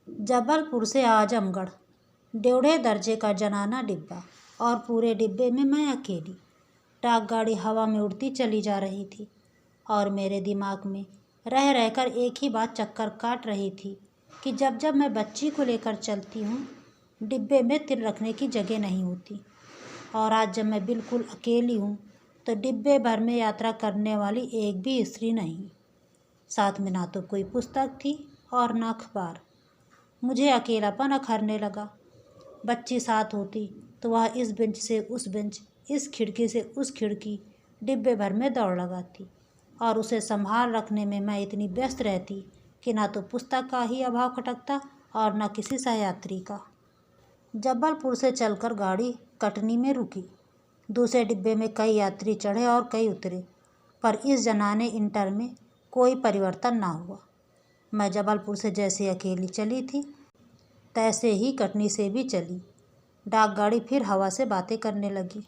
जबलपुर से आजमगढ़, 1.5 दर्जे का जनाना डिब्बा और पूरे डिब्बे में मैं अकेली। डाक गाड़ी हवा में उड़ती चली जा रही थी और मेरे दिमाग में रह रहकर एक ही बात चक्कर काट रही थी कि जब जब मैं बच्ची को लेकर चलती हूँ, डिब्बे में तिल रखने की जगह नहीं होती, और आज जब मैं बिल्कुल अकेली हूँ तो डिब्बे भर में यात्रा करने वाली एक भी स्त्री नहीं। साथ में ना तो कोई पुस्तक थी और ना अखबार। मुझे अकेलापन अखरने लगा। बच्ची साथ होती तो वह इस बेंच से उस बेंच, इस खिड़की से उस खिड़की, डिब्बे भर में दौड़ लगाती और उसे संभाल रखने में मैं इतनी व्यस्त रहती कि ना तो पुस्तक का ही अभाव खटकता और न किसी सहयात्री का। जबलपुर से चलकर गाड़ी कटनी में रुकी। दूसरे डिब्बे में कई यात्री चढ़े और कई उतरे, पर इस जनाने इंटर में कोई परिवर्तन ना हुआ। मैं जबलपुर से जैसे अकेली चली थी, तैसे ही कटनी से भी चली। डाक गाड़ी फिर हवा से बातें करने लगी।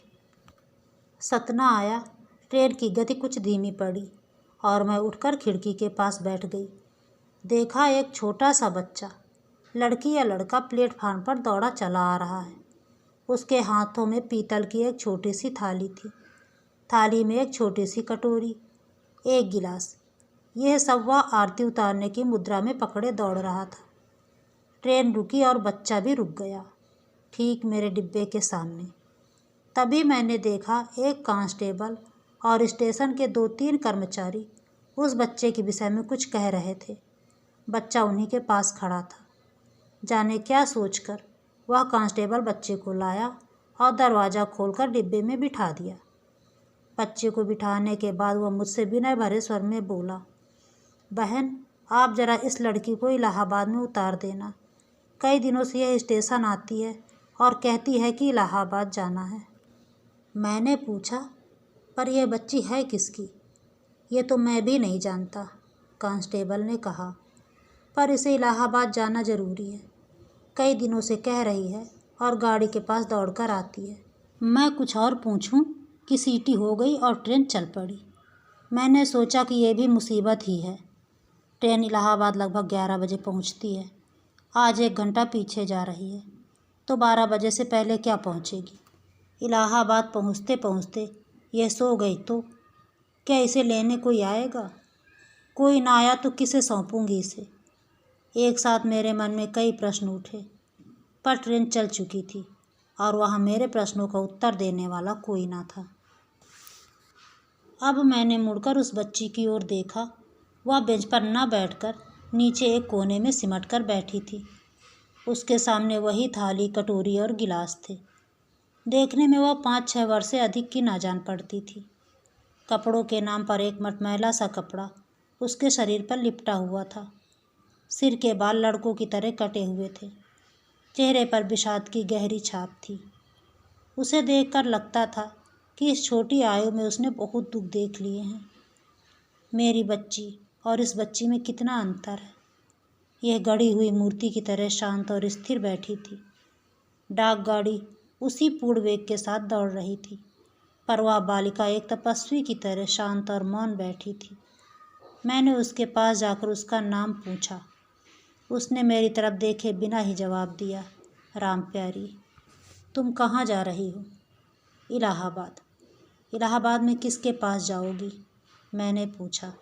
सतना आया। ट्रेन की गति कुछ धीमी पड़ी और मैं उठकर खिड़की के पास बैठ गई। देखा एक छोटा सा बच्चा, लड़की या लड़का, प्लेटफार्म पर दौड़ा चला आ रहा है। उसके हाथों में पीतल की एक छोटी सी थाली थी। थाली में एक छोटी सी कटोरी, एक गिलास। यह सब वह आरती उतारने की मुद्रा में पकड़े दौड़ रहा था। ट्रेन रुकी और बच्चा भी रुक गया, ठीक मेरे डिब्बे के सामने। तभी मैंने देखा एक कांस्टेबल और स्टेशन के 2-3 कर्मचारी उस बच्चे के विषय में कुछ कह रहे थे। बच्चा उन्हीं के पास खड़ा था। जाने क्या सोचकर वह कांस्टेबल बच्चे को लाया और दरवाज़ा खोलकर डिब्बे में बिठा दिया। बच्चे को बिठाने के बाद वह मुझसे विनय भरे स्वर में बोला, बहन, आप ज़रा इस लड़की को इलाहाबाद में उतार देना। कई दिनों से यह स्टेशन आती है और कहती है कि इलाहाबाद जाना है। मैंने पूछा, पर यह बच्ची है किसकी? ये तो मैं भी नहीं जानता, कांस्टेबल ने कहा, पर इसे इलाहाबाद जाना ज़रूरी है। कई दिनों से कह रही है और गाड़ी के पास दौड़कर आती है। मैं कुछ और पूछूं कि सीटी हो गई और ट्रेन चल पड़ी। मैंने सोचा कि यह भी मुसीबत ही है। ट्रेन इलाहाबाद लगभग 11 बजे पहुंचती है। आज 1 घंटा पीछे जा रही है, तो 12 बजे से पहले क्या पहुंचेगी? इलाहाबाद पहुंचते पहुंचते यह सो गई तो क्या इसे लेने कोई आएगा? कोई ना आया तो किसे सौंपूंगी इसे? एक साथ मेरे मन में कई प्रश्न उठे, पर ट्रेन चल चुकी थी और वहाँ मेरे प्रश्नों का उत्तर देने वाला कोई ना था। अब मैंने मुड़कर उस बच्ची की ओर देखा। वह बेंच पर न बैठकर नीचे एक कोने में सिमट कर बैठी थी। उसके सामने वही थाली, कटोरी और गिलास थे। देखने में वह 5-6 वर्ष से अधिक की ना जान पड़ती थी। कपड़ों के नाम पर एक मटमैला सा कपड़ा उसके शरीर पर लिपटा हुआ था। सिर के बाल लड़कों की तरह कटे हुए थे। चेहरे पर विषाद की गहरी छाप थी। उसे देखकर लगता था कि इस छोटी आयु में उसने बहुत दुख देख लिए हैं। मेरी बच्ची और इस बच्ची में कितना अंतर है। यह गढ़ी हुई मूर्ति की तरह शांत और स्थिर बैठी थी। डाक गाड़ी उसी पूर्ण वेग के साथ दौड़ रही थी, पर वह बालिका एक तपस्वी की तरह शांत और मौन बैठी थी। मैंने उसके पास जाकर उसका नाम पूछा। उसने मेरी तरफ देखे बिना ही जवाब दिया, राम प्यारी। तुम कहाँ जा रही हो? इलाहाबाद। इलाहाबाद में किसके पास जाओगी? मैंने पूछा,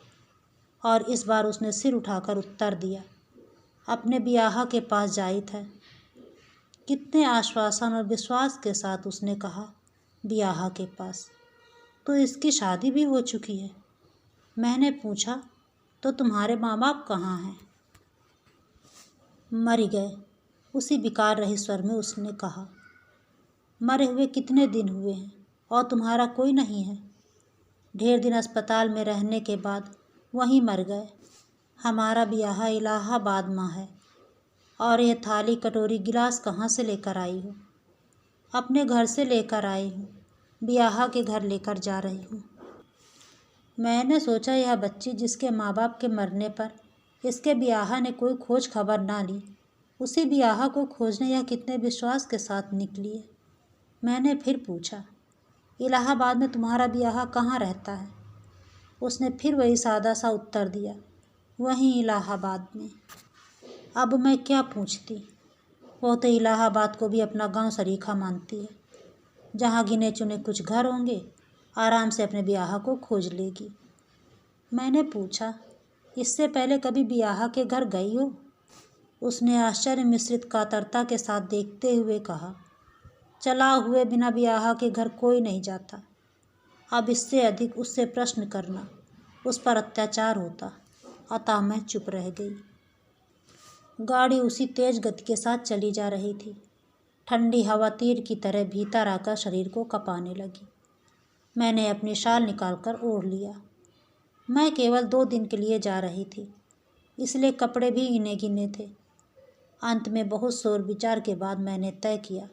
और इस बार उसने सिर उठाकर उत्तर दिया, अपने बियाह के पास जाइत है। कितने आश्वासन और विश्वास के साथ उसने कहा, बियाह के पास। तो इसकी शादी भी हो चुकी है। मैंने पूछा, तो तुम्हारे माँ बाप कहाँ हैं? मर गए, उसी विकार रहित स्वर में उसने कहा। मरे हुए कितने दिन हुए हैं और तुम्हारा कोई नहीं है? ढेर दिन अस्पताल में रहने के बाद वहीं मर गए। हमारा ब्याह इलाहाबाद में है। और ये थाली, कटोरी, गिलास कहाँ से लेकर आई हो? अपने घर से लेकर आई हूँ। ब्याह के घर लेकर जा रही हूँ। मैंने सोचा यह बच्ची जिसके माँ बाप के मरने पर इसके ब्याह ने कोई खोज खबर ना ली, उसी ब्याह को खोजने यह कितने विश्वास के साथ निकली है। मैंने फिर पूछा, इलाहाबाद में तुम्हारा ब्याह कहाँ रहता है? उसने फिर वही सादा सा उत्तर दिया, वहीं इलाहाबाद में। अब मैं क्या पूछती। वो तो इलाहाबाद को भी अपना गांव सरीखा मानती है, जहाँ गिने चुने कुछ घर होंगे, आराम से अपने ब्याह को खोज लेगी। मैंने पूछा, इससे पहले कभी ब्याह के घर गई हो? उसने आश्चर्य मिश्रित कातरता के साथ देखते हुए कहा, चला हुए बिना ब्याह के घर कोई नहीं जाता। अब इससे अधिक उससे प्रश्न करना उस पर अत्याचार होता, अतः मैं चुप रह गई। गाड़ी उसी तेज गति के साथ चली जा रही थी। ठंडी हवा तीर की तरह भीतर आकर शरीर को कँपाने लगी। मैंने अपनी शाल निकालकर ओढ़ लिया। मैं केवल 2 दिन के लिए जा रही थी, इसलिए कपड़े भी गिने गिने थे। अंत में बहुत सोच विचार के बाद मैंने तय किया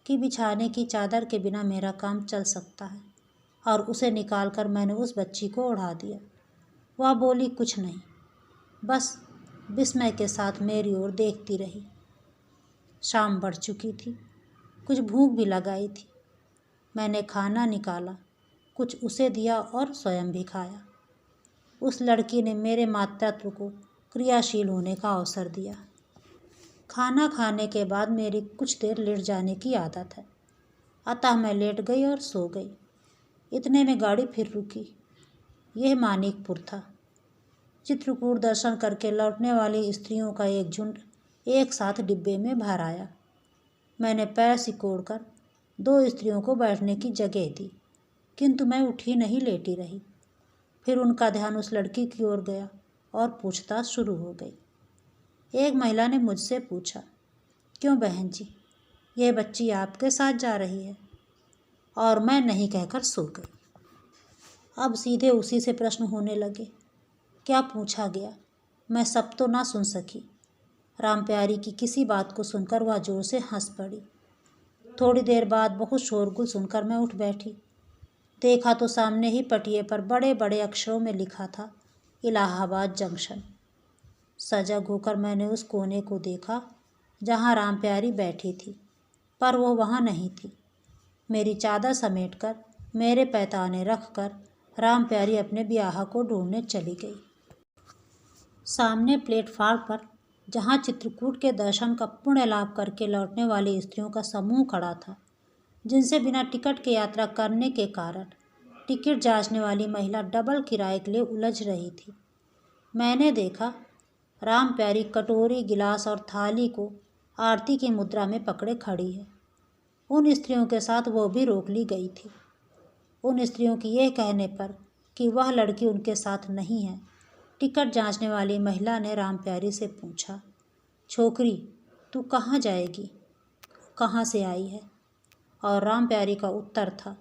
कि बिछाने की चादर के बिना मेरा काम चल सकता है, और उसे निकालकर मैंने उस बच्ची को ओढ़ा दिया। वह बोली कुछ नहीं, बस विस्मय के साथ मेरी ओर देखती रही। शाम बढ़ चुकी थी, कुछ भूख भी लगाई थी। मैंने खाना निकाला, कुछ उसे दिया और स्वयं भी खाया। उस लड़की ने मेरे मातृत्व को क्रियाशील होने का अवसर दिया। खाना खाने के बाद मेरी कुछ देर लेट जाने की आदत है, अतः मैं लेट गई और सो गई। इतने में गाड़ी फिर रुकी। यह मानिकपुर था। चित्रकूट दर्शन करके लौटने वाली स्त्रियों का एक झुंड एक साथ डिब्बे में भर आया। मैंने पैर सिकोड़कर 2 स्त्रियों को बैठने की जगह दी, किंतु मैं उठी नहीं, लेटी रही। फिर उनका ध्यान उस लड़की की ओर गया और पूछताछ शुरू हो गई। एक महिला ने मुझसे पूछा, क्यों बहन जी, यह बच्ची आपके साथ जा रही है? और मैं नहीं कहकर सो गई। अब सीधे उसी से प्रश्न होने लगे। क्या पूछा गया मैं सब तो ना सुन सकी। रामप्यारी की किसी बात को सुनकर वह जोर से हंस पड़ी। थोड़ी देर बाद बहुत शोरगुल सुनकर मैं उठ बैठी। देखा तो सामने ही पटिए पर बड़े बड़े अक्षरों में लिखा था, इलाहाबाद जंक्शन। सजग होकर मैंने उस कोने को देखा जहाँ रामप्यारी बैठी थी, पर वो वहाँ नहीं थी। मेरी चादर समेटकर मेरे पैताने रखकर रामप्यारी अपने ब्याह को ढूंढने चली गई। सामने प्लेटफार्म पर, जहाँ चित्रकूट के दर्शन का पुण्य लाभ करके लौटने वाली स्त्रियों का समूह खड़ा था, जिनसे बिना टिकट के यात्रा करने के कारण टिकट जांचने वाली महिला डबल किराए के लिए उलझ रही थी। मैंने देखा रामप्यारी कटोरी, गिलास और थाली को आरती की मुद्रा में पकड़े खड़ी है। उन स्त्रियों के साथ वो भी रोक ली गई थी। उन स्त्रियों की यह कहने पर कि वह लड़की उनके साथ नहीं है, टिकट जांचने वाली महिला ने रामप्यारी से पूछा, छोकरी तू कहाँ जाएगी, कहाँ से आई है? और रामप्यारी का उत्तर था,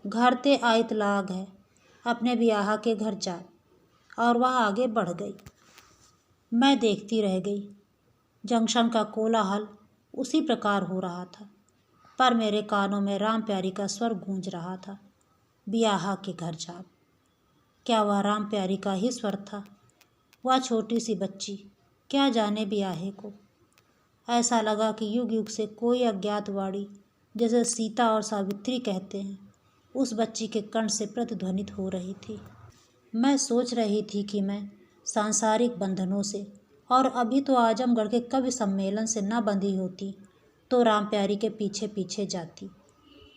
घर ते आयत लाग है, अपने ब्याह के घर जा। और वह आगे बढ़ गई। मैं देखती रह गई। जंक्शन का कोलाहल उसी प्रकार हो रहा था, पर मेरे कानों में रामप्यारी का स्वर गूंज रहा था, ब्याह के घर जा। क्या वह रामप्यारी का ही स्वर था? वह छोटी सी बच्ची क्या जाने ब्याहे को। ऐसा लगा कि युग युग से कोई अज्ञात वाणी, जैसे सीता और सावित्री कहते हैं, उस बच्ची के कंठ से प्रतिध्वनित हो रही थी। मैं सोच रही थी कि मैं सांसारिक बंधनों से और अभी तो आजमगढ़ के कवि सम्मेलन से न बंधी होती तो रामप्यारी के पीछे पीछे जाती,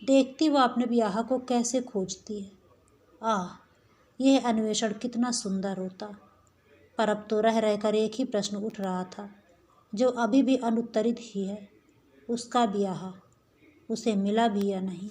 देखती वह अपने ब्याह को कैसे खोजती है। आह, यह अन्वेषण कितना सुंदर होता। पर अब तो रह रहकर एक ही प्रश्न उठ रहा था, जो अभी भी अनुत्तरित ही है, उसका ब्याह उसे मिला भी या नहीं।